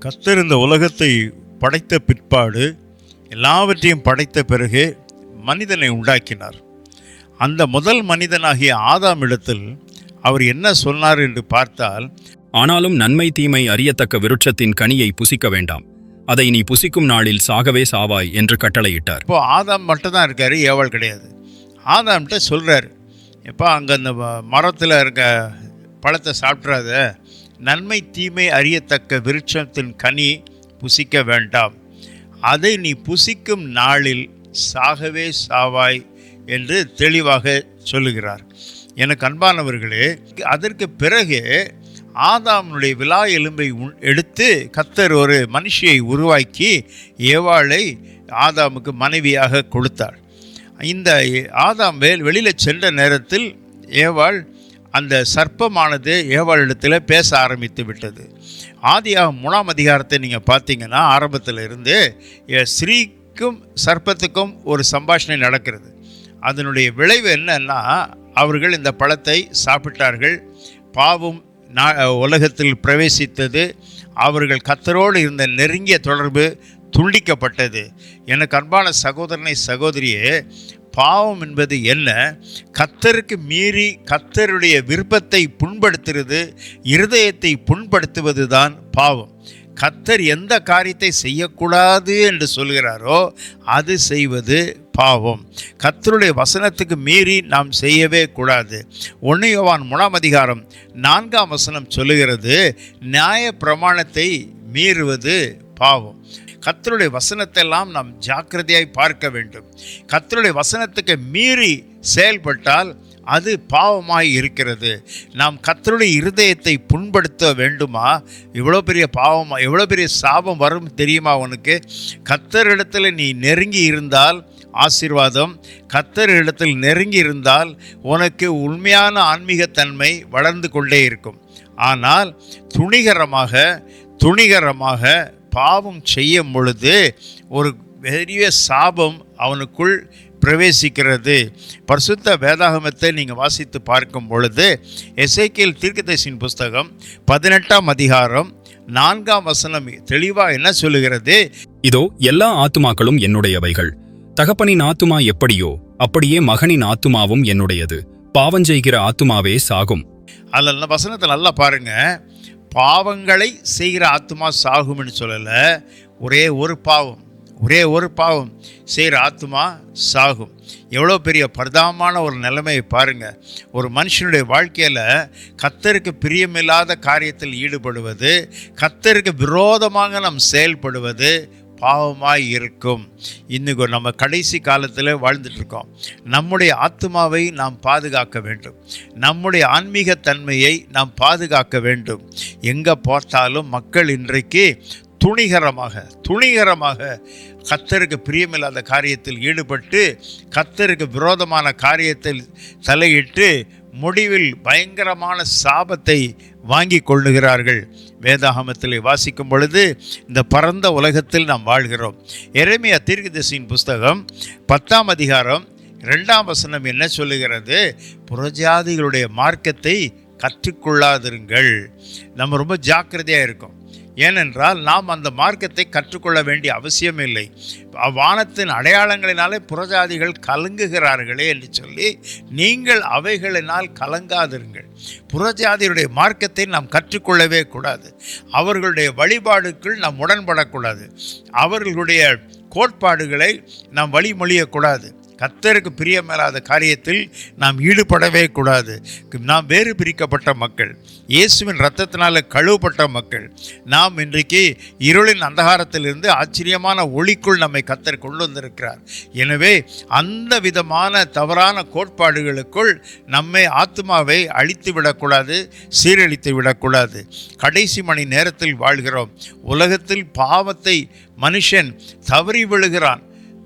கர்த்தர் இந்த உலகத்தை படைத்த பிற்பாடு எல்லாவற்றையும் படைத்த பிறகு மனிதனை உண்டாக்கினார். அந்த முதல் மனிதனாகிய ஆதாம் இடத்தில் அவர் என்ன சொன்னார் என்று பார்த்தால், ஆனாலும் நன்மை தீமை அறியத்தக்க விருட்சத்தின் கனியை புசிக்க வேண்டாம், அதை நீ புசிக்கும் நாளில் சாகவே சாவாய் என்று கட்டளையிட்டார். இப்போ ஆதாம் மட்டும் தான் இருக்காரு, ஏவாள் கிடையாது. ஆதாம்கிட்ட சொல்கிறார், எப்போ அங்கே அந்த மரத்தில் இருக்க பழத்தை சாப்பிட்றாத, நன்மை தீமை அறியத்தக்க விருட்சத்தின் கனி புசிக்க வேண்டாம், அதை நீ புசிக்கும் நாளில் சாகவே சாவாய் என்று தெளிவாக சொல்லுகிறார். எனக்கு அன்பானவர்களே, அதற்கு பிறகு ஆதாமுடைய விலா எலும்பை எடுத்து கர்த்தர் ஒரு மனுஷியை உருவாக்கி ஏவாளை ஆதாமுக்கு மனைவியாக கொடுத்தார். இந்த ஆதாம் வெளியில் சென்ற நேரத்தில் ஏவாள், அந்த சர்ப்பமானது ஏவாளிடத்தில் பேச ஆரம்பித்து விட்டது. ஆதியாகமம் 3ஆம் அதிகாரத்தை நீங்கள் பார்த்தீங்கன்னா, ஆரம்பத்தில் இருந்து ஸ்ரீக்கும் சர்ப்பத்துக்கும் ஒரு சம்பாஷணை நடக்கிறது. அதனுடைய விளைவு என்னன்னா, அவர்கள் இந்த பழத்தை சாப்பிட்டார்கள், பாவம் உலகத்தில் பிரவேசித்தது, அவர்கள் கர்த்தரோடு இருந்த நெருங்கிய தொடர்பு துண்டிக்கப்பட்டது. எனக்கு அன்பான சகோதரனை சகோதரியே, பாவம் என்பது என்ன? கர்த்தருக்கு மீறி கர்த்தருடைய விருப்பத்தை புண்படுத்துறது, இருதயத்தை புண்படுத்துவது தான் பாவம். கர்த்தர் எந்த காரியத்தை செய்யக்கூடாது என்று சொல்கிறாரோ அது செய்வது பாவம். கர்த்தருடைய வசனத்துக்கு மீறி நாம் செய்யவே கூடாது. 1 யோவான் 3ஆம் அதிகாரம் 4ஆம் வசனம் சொல்லுகிறது, நியாய பிரமாணத்தை மீறுவது பாவம். கர்த்தருடைய வசனத்தெல்லாம் நாம் ஜாக்கிரதையாய் பார்க்க வேண்டும். கர்த்தருடைய வசனத்துக்கு மீறி செயல்பட்டால் அது பாவமாய் இருக்கிறது. நாம் கர்த்தருடைய இருதயத்தை புண்படுத்த வேண்டுமா? இவ்வளோ பெரிய பாவமா, எவ்வளோ பெரிய சாபம் வரும் தெரியுமா உனக்கு? கர்த்தரிடத்தில் நீ நெருங்கி இருந்தால் ஆசீர்வாதம், கர்த்தர் இடத்தில் நெருங்கி இருந்தால் உனக்கு உண்மையான ஆன்மீகத்தன்மை வளர்ந்து கொண்டே இருக்கும். ஆனால் துணிகரமாக பாவம் செய்யும் பொழுது ஒரு பெரிய சாபம் அவனுக்குள் பிரவேசிக்கிறது. பரிசுத்த வேதாகமத்தை நீங்கள் வாசித்து பார்க்கும் பொழுது, எசேக்கியேல் தீர்க்கதரிசியின் புஸ்தகம் 18ஆம் அதிகாரம் 4ஆம் வசனம் தெளிவாக என்ன சொல்லுகிறது? இதோ எல்லா ஆத்துமாக்களும் என்னுடையவைகள், தகப்பனின் ஆத்துமா எப்படியோ அப்படியே மகனின் ஆத்துமாவும் என்னுடையது, பாவஞ்செய்கிற ஆத்துமாவே சாகும். அதில் வசனத்தை நல்லா பாருங்க, பாவங்களை செய்கிற ஆத்துமா சாகும்னு சொல்லலை, ஒரே ஒரு பாவம் செய்கிற ஆத்துமா சாகும். எவ்வளோ பெரிய பரிதாபமான ஒரு நிலைமையை பாருங்கள். ஒரு மனுஷனுடைய வாழ்க்கையில் கர்த்தருக்கு பிரியமில்லாத காரியத்தில் ஈடுபடுவது, கர்த்தருக்கு விரோதமாக நாம் செயல்படுவது பாவமாய் இருக்கும். இன்னைக்கு நம்ம கடைசி காலத்தில் வாழ்ந்துட்டுருக்கோம். நம்முடைய ஆத்துமாவை நாம் பாதுகாக்க வேண்டும், நம்முடைய ஆன்மீகத்தன்மையை நாம் பாதுகாக்க வேண்டும். எங்கே பார்த்தாலும் மக்கள் இன்றைக்கு துணிகரமாக கர்த்தருக்கு பிரியமில்லாத காரியத்தில் ஈடுபட்டு கர்த்தருக்கு விரோதமான காரியத்தில் தலையிட்டு முடிவில் பயங்கரமான சாபத்தை வாங்கி கொள்ளுகிறார்கள். வேதாகமத்தில் வாசிக்கும் பொழுது இந்த பரந்த உலகத்தில் நாம் வாழ்கிறோம். எரேமியா தீர்க்கதரிசியின் புஸ்தகம் 10ஆம் அதிகாரம் 2ஆம் வசனம் என்ன சொல்லுகிறது? புறஜாதிகளுடைய மார்க்கத்தை கற்றுக்கொள்ளாதிருங்கள். நம்ம ரொம்ப ஜாக்கிரதையாக இருக்கோம். ஏனென்றால் நாம் அந்த மார்க்கத்தை கற்றுக்கொள்ள வேண்டிய அவசியம் இல்லை. வானத்தின் அடையாளங்களினாலே புறஜாதிகள் கலங்குகிறார்களே என்று சொல்லி நீங்கள் அவைகளினால் கலங்காதிருங்கள். புறஜாதியுடைய மார்க்கத்தை நாம் கற்றுக்கொள்ளவே கூடாது. அவர்களுடைய வழிபாடுக்குள் நாம் உடன்படக்கூடாது. அவர்களுடைய கோட்பாடுகளை நாம் வழிமொழியக்கூடாது. கர்த்தருக்கு பிரியமில்லாத காரியத்தில் நாம் ஈடுபடவே கூடாது. நாம் வேறு பிரிக்கப்பட்ட மக்கள், இயேசுவின் இரத்தத்தினால் கழுவப்பட்ட மக்கள். நாம் இன்றைக்கு இருளின் அந்தகாரத்திலிருந்து ஆச்சரியமான ஒளிக்குள் நம்மை கர்த்தர் கொண்டு வந்திருக்கிறார். எனவே அந்த விதமான தவறான கோட்பாடுகளுக்குள் நம்மை ஆத்மாவை அழித்து விடக்கூடாது, சீரழித்து விடக்கூடாது. கடைசி மணி நேரத்தில் வாழ்கிறோம். உலகத்தில் பாவத்தை மனுஷன் தவறி விழுகிறான்,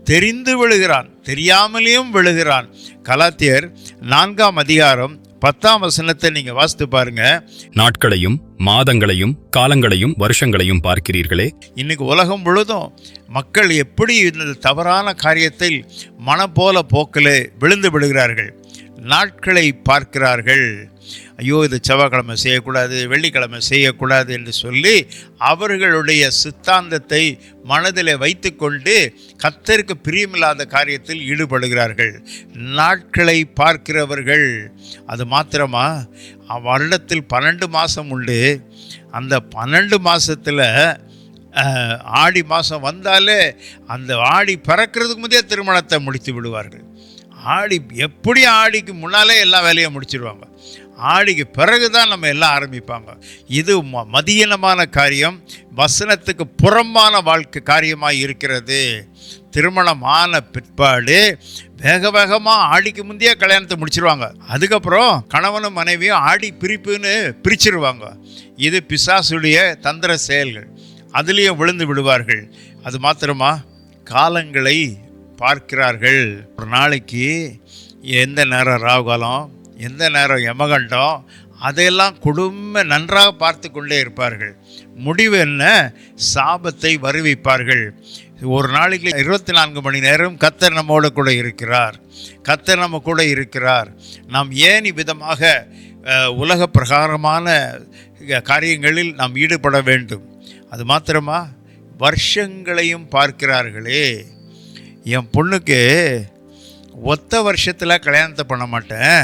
தெரிந்து விழுகிறான், தெரியாமலேயும் விழுகிறான். கலாத்தியர் 4ஆம் அதிகாரம் 10ஆம் வசனத்தை நீங்கள் வாசித்து பாருங்க. நாட்களையும் மாதங்களையும் காலங்களையும் வருஷங்களையும் பார்க்கிறீர்களே. இன்னைக்கு உலகம் முழுதும் மக்கள் எப்படி இந்த தவறான காரியத்தில் மனம் போல போக்கில் விழுந்து விடுகிறார்கள். நாட்களை பார்க்கிறார்கள். ஐயோ, இது செவ்வாய்க்கிழமை செய்யக்கூடாது, வெள்ளிக்கிழமை செய்யக்கூடாது என்று சொல்லி அவர்களுடைய சித்தாந்தத்தை மனதில் வைத்துக்கொண்டு கர்த்தருக்கு பிரியமில்லாத காரியத்தில் ஈடுபடுகிறார்கள். நாட்களை பார்க்கிறவர்கள். அது மாத்திரமா, வருடத்தில் 12 மாதம் உண்டு. அந்த 12 மாதத்தில் ஆடி மாதம் வந்தாலே அந்த ஆடி பிறக்கிறதுக்கு முந்தைய திருமணத்தை முடித்து விடுவார்கள். ஆடிக்கு முன்னாலே எல்லா வேலையும் முடிச்சிடுவாங்க. ஆடிக்கு பிறகு தான் நம்ம எல்லாம் ஆரம்பிப்பாங்க. இது மதியீனமான காரியம், வசனத்துக்கு புறம்பான வாழ்க்கை காரியமாக இருக்கிறது. திருமணமான பிற்பாடு வேகமாக ஆடிக்கு முந்தைய கல்யாணத்தை முடிச்சிருவாங்க. அதுக்கப்புறம் கணவனும் மனைவியும் ஆடி பிரிப்புன்னு பிரிச்சிருவாங்க. இது பிசாசுடைய தந்திர செயல்கள். அதுலேயும் விழுந்து விடுவார்கள். அது மாத்திரமா, காலங்களை பார்க்கிறார்கள். ஒரு நாளைக்கு எந்த நேரம் ராகுகாலம், எந்த நேரம் யமகண்டம், அதையெல்லாம் குடும்ப நன்றாக பார்த்து கொண்டே இருப்பார்கள். முடிவு என்ன? சாபத்தை வருவிப்பார்கள். ஒரு நாளைக்கு 24 மணி நேரம் கர்த்தர் நம்மோடு கூட இருக்கிறார். கர்த்தர் நம்ம கூட இருக்கிறார். நாம் ஏன் இவ்விதமாக உலக பிரகாரமான காரியங்களில் நாம் ஈடுபட வேண்டும்? அது மாத்திரமா, வருஷங்களையும் பார்க்கிறார்களே. என் பொண்ணுக்கு ஒத்த வருஷத்தில் கல்யாணத்தை பண்ண மாட்டேன்,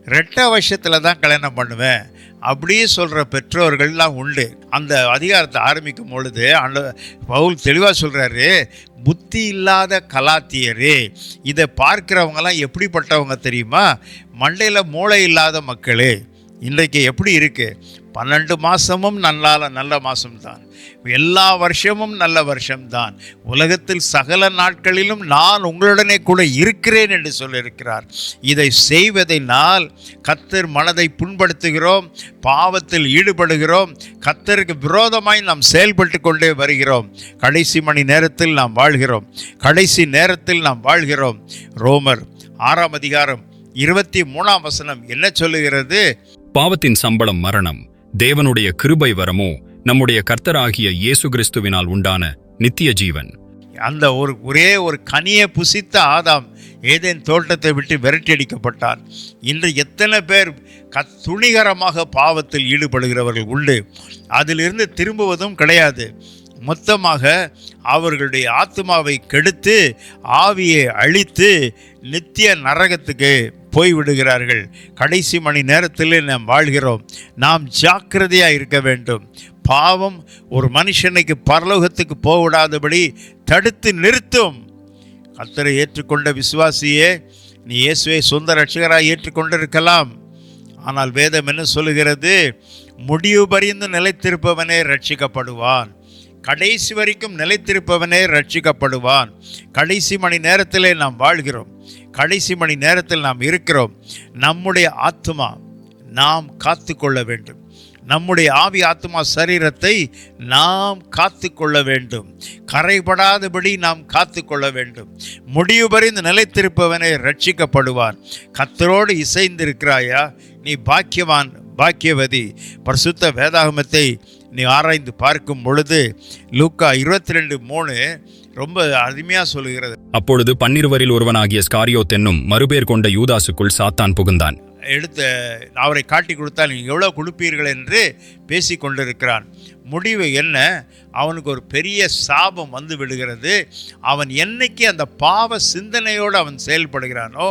2 வருஷத்தில் தான் கல்யாணம் பண்ணுவேன் அப்படியே சொல்கிற பெற்றோர்கள்லாம் உண்டு. அந்த அதிகாரத்தை ஆரம்பிக்கும் பொழுது பவுல் தெளிவாக சொல்கிறாரு, புத்தி இல்லாத கலாத்தியரே. இதை பார்க்குறவங்கலாம் எப்படிப்பட்டவங்க தெரியுமா? மண்டையில் மூளை இல்லாத மக்களே. இன்றைக்கு எப்படி இருக்குது? 12 மாதமும் நல்ல மாதம்தான், எல்லா வருஷமும் நல்ல வருஷம்தான். உலகத்தில் சகல நாட்களிலும் நான் உங்களுடனே கூட இருக்கிறேன் என்று சொல்லியிருக்கிறார். இதை செய்வதனால் கர்த்தர் மனதை புண்படுத்துகிறோம், பாவத்தில் ஈடுபடுகிறோம், கர்த்தருக்கு விரோதமாய் நாம் செயல்பட்டு கொண்டே வருகிறோம். கடைசி மணி நேரத்தில் நாம் வாழ்கிறோம். கடைசி நேரத்தில் நாம் வாழ்கிறோம். ரோமர் 6 அதிகாரம் 23 வசனம் என்ன சொல்லுகிறது? பாவத்தின் சம்பளம் மரணம், தேவனுடைய கிருபை வரமோ நம்முடைய கர்த்தராகிய இயேசு கிறிஸ்துவினால் உண்டான நித்திய ஜீவன். அந்த ஒரே ஒரு கனியை புசித்த ஆதாம் ஏதேன் தோட்டத்தை விட்டு விரட்டியடிக்கப்பட்டார். இன்று எத்தனை பேர் துணிகரமாக பாவத்தில் ஈடுபடுகிறவர்கள் உண்டு. அதிலிருந்து திரும்புவதும் கிடையாது. மொத்தமாக அவர்களுடைய ஆத்மாவை கெடுத்து ஆவியை அழித்து நித்திய நரகத்துக்கு போய்விடுகிறார்கள். கடைசி மணி நேரத்தில் நாம் வாழ்கிறோம். நாம் ஜாக்கிரதையாக இருக்க வேண்டும். பாவம் ஒரு மனுஷனுக்கு பரலோகத்துக்கு போவிடாதபடி தடுத்து நிறுத்தும். கர்த்தரை ஏற்றுக்கொண்ட விசுவாசியே, நீ இயேசுவை சொந்த ரட்சகராக ஏற்றுக்கொண்டிருக்கலாம். ஆனால் வேதம் என்ன சொல்லுகிறது? முடிவு பரிந்து நிலைத்திருப்பவனே ரட்சிக்கப்படுவான். கடைசி வரைக்கும் நிலைத்திருப்பவனே ரட்சிக்கப்படுவான். கடைசி மணி நேரத்திலே நாம் வாழ்கிறோம். கடைசி மணி நேரத்தில் நாம் இருக்கிறோம். நம்முடைய ஆத்மா நாம் காத்து கொள்ள வேண்டும். நம்முடைய ஆவி ஆத்மா சரீரத்தை நாம் காத்து கொள்ள வேண்டும். கரைபடாதபடி நாம் காத்து கொள்ள வேண்டும். முடிவு பரிந்து நிலைத்திருப்பவனே ரட்சிக்கப்படுவான். கர்த்தரோடு இசைந்திருக்கிறாயா? நீ பாக்கியவான், பாக்கியவதி. பரிசுத்த வேதாகமத்தை நீ ஆராய்ந்து பார்க்கும் பொழுது லூக்கா 22:3 ரொம்ப அருமையாக சொல்லுகிறது. அப்பொழுது 12 ஒருவனாகிய ஸ்காரியோத் என்னும் மறுபேர் கொண்ட யூதாசுக்குள் சாத்தான் புகுந்தான். அவரை காட்டி கொடுத்தால் நீங்கள் எவ்வளோ கொடுப்பீர்கள் என்று பேசி கொண்டிருக்கிறான். முடிவு என்ன? அவனுக்கு ஒரு பெரிய சாபம் வந்து விடுகிறது. அவன் என்னைக்கு அந்த பாவ சிந்தனையோடு அவன் செயல்படுகிறானோ,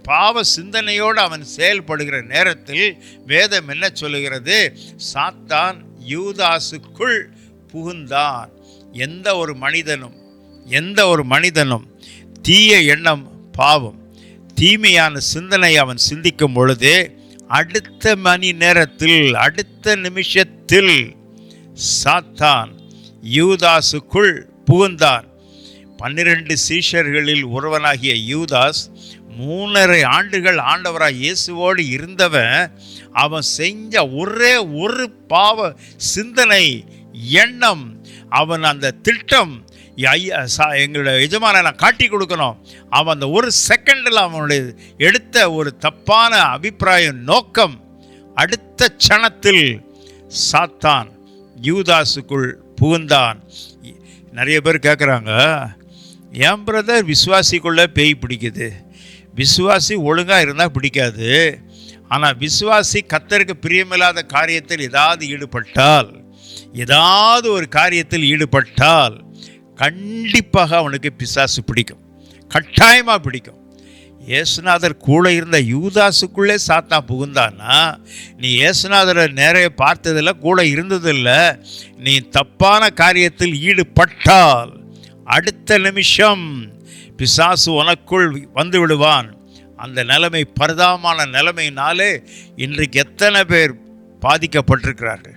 பாவ சிந்தனையோடு அவன் செயல்படுகிற நேரத்தில் வேதம் என்ன சொல்லுகிறது? சாத்தான் யூதாசுக்குள் புகுந்தான். எந்த ஒரு மனிதனும் தீய எண்ணம், பாவம், தீமையான சிந்தனை அவன் சிந்திக்கும் பொழுது அடுத்த மணி நேரத்தில், அடுத்த நிமிஷத்தில் சாத்தான் யூதாசுக்குள் புகுந்தான். 12 சீஷர்களில் ஒருவனாகிய யூதாஸ் 3.5 ஆண்டுகள் ஆண்டவராக இயேசுவோடு இருந்தவன். அவன் செஞ்ச ஒரே ஒரு பாவ சிந்தனை, எண்ணம், அவன் அந்த திட்டம், எங்களுடைய எஜமான நான் காட்டி கொடுக்கணும். அவன் அந்த ஒரு செகண்டில் அவனுடைய எடுத்த ஒரு தப்பான அபிப்பிராயம், நோக்கம், அடுத்த க்ஷணத்தில் சாத்தான் யூதாசுக்குள் புகுந்தான். நிறைய பேர் கேட்குறாங்க, என் பிரதர் விசுவாசிக்குள்ளே பேய் பிடிக்குது, விசுவாசி ஒழுங்காக இருந்தால் பிடிக்காது. ஆனால் விசுவாசி கர்த்தருக்கு பிரியமில்லாத காரியத்தில் ஏதாவது ஒரு காரியத்தில் ஈடுபட்டால் கண்டிப்பாக அவனுக்கு பிசாசு பிடிக்கும், கட்டாயமாக பிடிக்கும். இயேசுநாதர் கூட இருந்த யூதாசுக்குள்ளே சாத்தான் புகுந்தான்னா, நீ இயேசுநாதரை நேரைய பார்த்ததில்லை, கூட இருந்ததில்லை. நீ தப்பான காரியத்தில் ஈடுபட்டால் அடுத்த நிமிஷம் பிசாசு உனக்குள் வந்து விடுவான். அந்த நிலைமை, பரிதாபமான நிலைமையினாலே இன்றைக்கு எத்தனை பேர் பாதிக்கப்பட்டிருக்கிறார்கள்,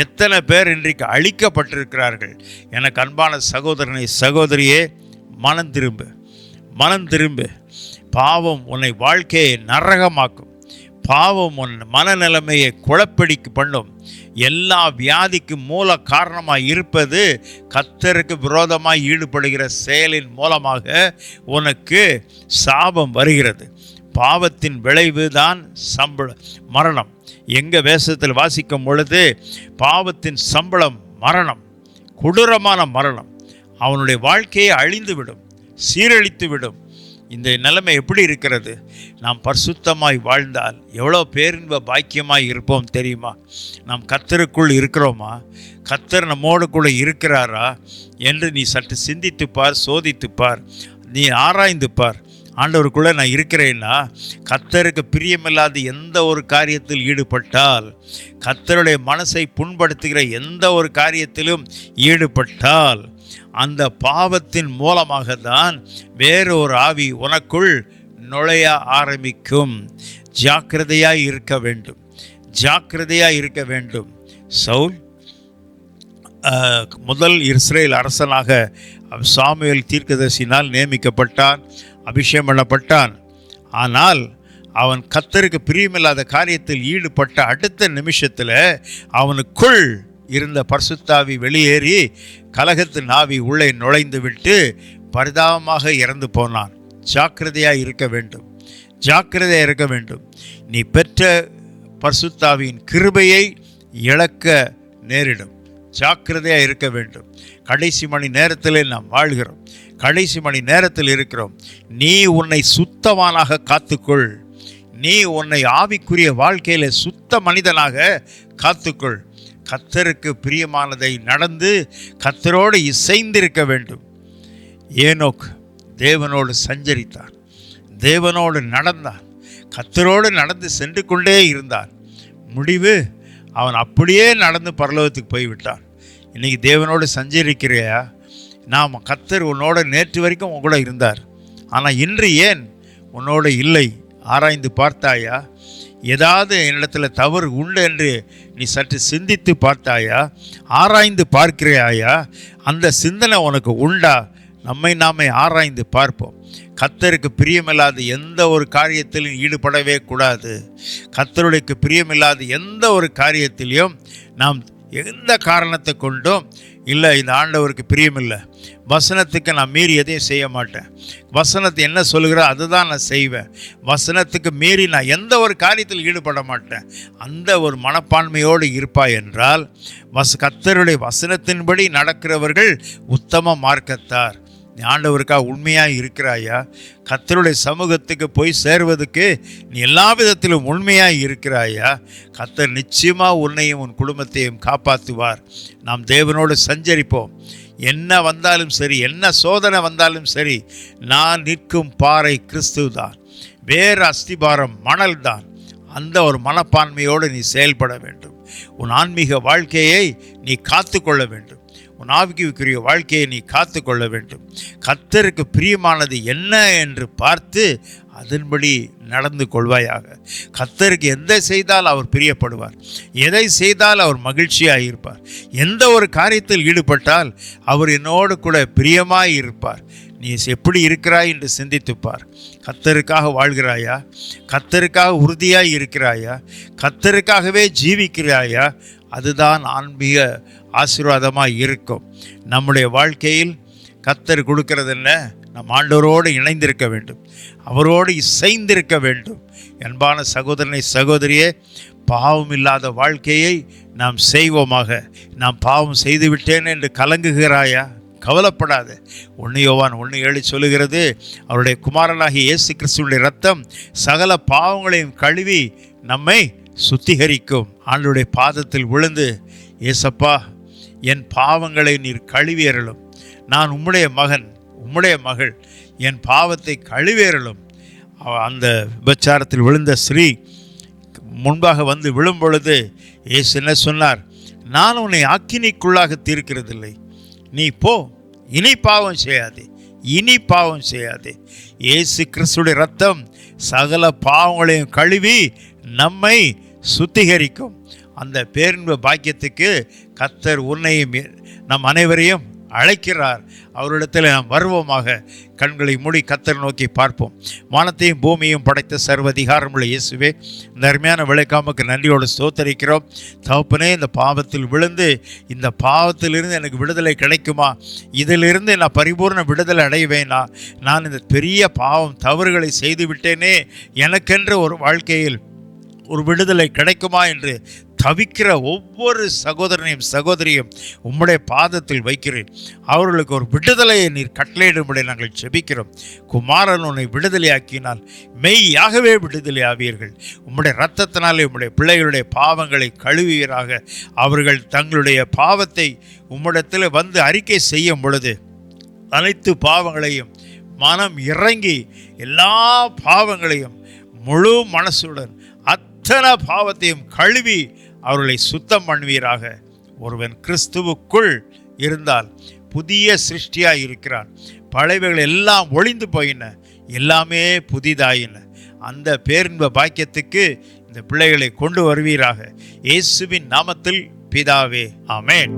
எத்தனை பேர் இன்றைக்கு அழிக்கப்பட்டிருக்கிறார்கள். எனக்கு அன்பான சகோதரனை, சகோதரியே, மனம் திரும்பு. பாவம் உன்னை வாழ்க்கையை நரகமாக்கும். பாவம் உன் மனநிலைமையை குழப்படிக்கு பண்ணும். எல்லா வியாதிக்கும் மூல காரணமாக இருப்பது கர்த்தருக்கு விரோதமாக ஈடுபடுகிற செயலின் மூலமாக உனக்கு சாபம் வருகிறது. பாவத்தின் விளைவு தான் மரணம். எங்கள் வேஷத்தில் வாசிக்கும் பொழுது பாவத்தின் சம்பளம் மரணம், கொடூரமான மரணம். அவனுடைய வாழ்க்கையை அழிந்துவிடும், சீரழித்துவிடும். இந்த நிலைமை எப்படி இருக்கிறது? நாம் பரிசுத்தமாய் வாழ்ந்தால் எவ்வளோ பேரின்ப பாக்கியமாய் இருப்போம் தெரியுமா? நாம் கர்த்தருக்குள் இருக்கிறோமா? கர்த்தர் நம்மோடு கூட இருக்கிறாரா என்று நீ சற்று சிந்தித்துப்பார், சோதித்துப்பார், நீ ஆராய்ந்துப்பார். ஆண்டவருக்குள்ளே நான் இருக்கிறேன்னா, கர்த்தருக்கு பிரியமில்லாத எந்த ஒரு காரியத்தில் ஈடுபட்டால், கர்த்தருடைய மனசை புண்படுத்துகிற எந்த ஒரு காரியத்திலும் ஈடுபட்டால், அந்த பாவத்தின் மூலமாக தான் வேறொரு ஆவி உனக்குள் நுழைய ஆரம்பிக்கும். ஜாக்கிரதையாய் இருக்க வேண்டும். சவுல் முதல் இஸ்ரேல் அரசனாக சாமுவேல் தீர்க்கதரிசியினால் நியமிக்கப்பட்டான், அபிஷேகம் பண்ணப்பட்டான். ஆனால் அவன் கர்த்தருக்கு பிரியமில்லாத காரியத்தில் ஈடுபட்ட அடுத்த நிமிஷத்தில் அவனுக்குள் இருந்த பரிசுத்தாவி வெளியேறி கலகத்தின் ஆவி உள்ளே நுழைந்து விட்டு பரிதாபமாக இறந்து போனான். ஜாக்கிரதையாக இருக்க வேண்டும். நீ பெற்ற பரிசுத்தாவியின் கிருபையை இழக்க நேரிடும். ஜாக்கிரதையாக இருக்க வேண்டும். கடைசி மணி நேரத்தில் நாம் வாழ்கிறோம், கடைசி மணி நேரத்தில் இருக்கிறோம். நீ உன்னை சுத்தவானாக காத்துக்கொள். நீ உன்னை ஆவிக்குரிய வாழ்க்கையில் சுத்த மனிதனாக காத்துக்கொள். கர்த்தருக்கு பிரியமானதை நடந்து கர்த்தரோடு இசைந்திருக்க வேண்டும். ஏனோக் தேவனோடு சஞ்சரித்தான், தேவனோடு நடந்தான், கர்த்தரோடு நடந்து சென்று கொண்டே இருந்தான். முடிவு, அவன் அப்படியே நடந்து பரலோகத்துக்கு போய்விட்டான். இன்றைக்கி தேவனோடு சஞ்சரிக்கிறையா? நாம் கர்த்தர் உன்னோட நேற்று வரைக்கும் உன் கூட இருந்தார், ஆனால் இன்று ஏன் உன்னோடு இல்லை? ஆராய்ந்து பார்த்தாயா? ஏதாவது என்னிடத்தில் தவறு உண்டு என்று நீ சற்று சிந்தித்து பார்த்தாயா? ஆராய்ந்து பார்க்கிறாயா? அந்த சிந்தனை உனக்கு உண்டா? நம்மை நாமே ஆராய்ந்து பார்ப்போம். கர்த்தருக்கு பிரியமில்லாத எந்த ஒரு காரியத்திலும் ஈடுபடவே கூடாது. கர்த்தருடைய பிரியமில்லாத எந்த ஒரு காரியத்திலையும் நாம் எந்த காரணத்தை கொண்டும் இல்லை, இந்த ஆண்டவருக்கு பிரியமில்லை, வசனத்துக்கு நான் மீறி எதையும் செய்ய மாட்டேன், வசனத்தை என்ன சொல்கிறோ அதுதான் நான் செய்வேன், வசனத்துக்கு மீறி நான் எந்த ஒரு காரியத்தில் ஈடுபட மாட்டேன், அந்த ஒரு மனப்பான்மையோடு இருப்பாய் என்றால் கர்த்தருடைய வசனத்தின்படி நடக்கிறவர்கள் உத்தம மார்க்கத்தார். நீ ஆண்டவருக்காக உண்மையாக இருக்கிறாயா? கர்த்தருடைய சமூகத்துக்கு போய் சேர்வதற்கு நீ எல்லா விதத்திலும் உண்மையாக இருக்கிறாயா? கர்த்தர் நிச்சயமாக உன்னையும் உன் குடும்பத்தையும் காப்பாற்றுவார். நாம் தேவனோடு சஞ்சரிப்போம். என்ன வந்தாலும் சரி, என்ன சோதனை வந்தாலும் சரி, நான் நிற்கும் பாறை கிறிஸ்து தான், வேறு அஸ்திபாரம் மணல் தான். அந்த ஒரு மனப்பான்மையோடு நீ செயல்பட வேண்டும். உன் ஆன்மீக வாழ்க்கையை நீ காத்து கொள்ள வேண்டும். உன் ஆவிக்குரிய வாழ்க்கையை நீ காத்து கொள்ள வேண்டும். கர்த்தருக்கு பிரியமானது என்ன என்று பார்த்து அதன்படி நடந்து கொள்வாயாக. கர்த்தருக்கு எதை செய்தால் அவர் பிரியப்படுவார், எதை செய்தால் அவர் மகிழ்ச்சியாக இருப்பார், எந்த ஒரு காரியத்தில் ஈடுபட்டால் அவர் என்னோடு கூட பிரியமாய் இருப்பார். நீ எப்படி இருக்கிறாய் என்று சிந்தித்துப்பார். கர்த்தருக்காக வாழ்கிறாயா? கர்த்தருக்காக உறுதியாய் இருக்கிறாயா? கர்த்தருக்காகவே ஜீவிக்கிறாயா? அதுதான் ஆன்மீக ஆசீர்வாதமாக இருக்கும். நம்முடைய வாழ்க்கையில் கர்த்தர் கொடுக்கிறது என்ன? நம் ஆண்டவரோடு இணைந்திருக்க வேண்டும், அவரோடு இசைந்திருக்க வேண்டும். அன்பான சகோதரனை, சகோதரியே, பாவம் இல்லாத வாழ்க்கையை நாம் செய்வோமாக. நாம் பாவம் செய்துவிட்டேன் என்று கலங்குகிறாயா? கவலைப்படாத. 1 யோவான் 1:7 சொல்லுகிறது, அவருடைய குமாரனாகிய இயேசு கிறிஸ்துவினுடைய இரத்தம் சகல பாவங்களையும் கழுவி நம்மை சுத்திகரிக்கும். ஆண்டவருடைய பாதத்தில் விழுந்து, ஏசப்பா, என் பாவங்களை நீர் கழுவி அருளும். நான் உம்முடைய மகன், உம்முடைய மகள், என் பாவத்தை கழுவி அருளும். அந்த விபச்சாரத்தில் விழுந்த ஸ்ரீ முன்பாக வந்து விழும் பொழுது இயேசு என்ன சொன்னார்? நான் உன்னை அக்கினிக்குள்ளாக தீர்க்கிறதில்லை, நீ போ, இனி பாவம் செய்யாதே, இனி பாவம் செய்யாதே. இயேசு கிறிஸ்துடைய இரத்தம் சகல பாவங்களையும் கழுவி நம்மை சுத்திகரிக்கும். அந்த பேரின்ப பாக்கியத்துக்கு கர்த்தர் உன்னையும் நம் அனைவரையும் அழைக்கிறார். அவரிடத்தில் நாம் வருவோமாக. கண்களை மூடி கர்த்தரை நோக்கி பார்ப்போம். வானத்தையும் பூமியையும் படைத்த சர்வதிகாரமுள்ள இயேசுவே, இந்த அருமையான விளைக்காமக்கு நன்றியோடு ஸ்தோத்தரிக்கிறோம். தகப்பனே, இந்த பாவத்தில் விழுந்து இந்த பாவத்திலிருந்து எனக்கு விடுதலை கிடைக்குமா? இதிலிருந்து நான் பரிபூர்ண விடுதலை அடைவேனா? நான் இந்த பெரிய பாவம் தவறுகளை செய்து விட்டேனே, எனக்கென்று ஒரு வாழ்க்கையில் ஒரு விடுதலை கிடைக்குமா என்று தவிக்கிற ஒவ்வொரு சகோதரனையும் சகோதரியும் உம்முடைய பாதத்தில் வைக்கிறேன். அவர்களுக்கு ஒரு விடுதலையை நீர் கட்டளையிடும்படி நாங்கள் ஜெபிக்கிறோம். குமாரன் உன்னை விடுதலையாக்கினால் மெய்யாகவே விடுதலை ஆவீர்கள். உம்முடைய இரத்தத்தினாலே உம்முடைய பிள்ளைகளுடைய பாவங்களை கழுவீராக. அவர்கள் தங்களுடைய பாவத்தை உம்மிடத்தில் வந்து அறிக்கை செய்யும் பொழுது அனைத்து பாவங்களையும் மனம் இறங்கி எல்லா பாவங்களையும் முழு மனசுடன் அத்தனை பாவத்தையும் கழுவி அவர்களை சுத்தம் பண்ணுவீராக. ஒருவன் கிறிஸ்துவுக்குள் இருந்தால் புதிய சிருஷ்டியாய் இருக்கிறான். பழையவைகள் எல்லாம் ஒளிந்து போயின, எல்லாமே புதிதாயின. அந்த பேரின்ப பாக்கியத்துக்கு இந்த பிள்ளைகளை கொண்டு வருவீராக. இயேசுவின் நாமத்தில் பிதாவே, ஆமென்.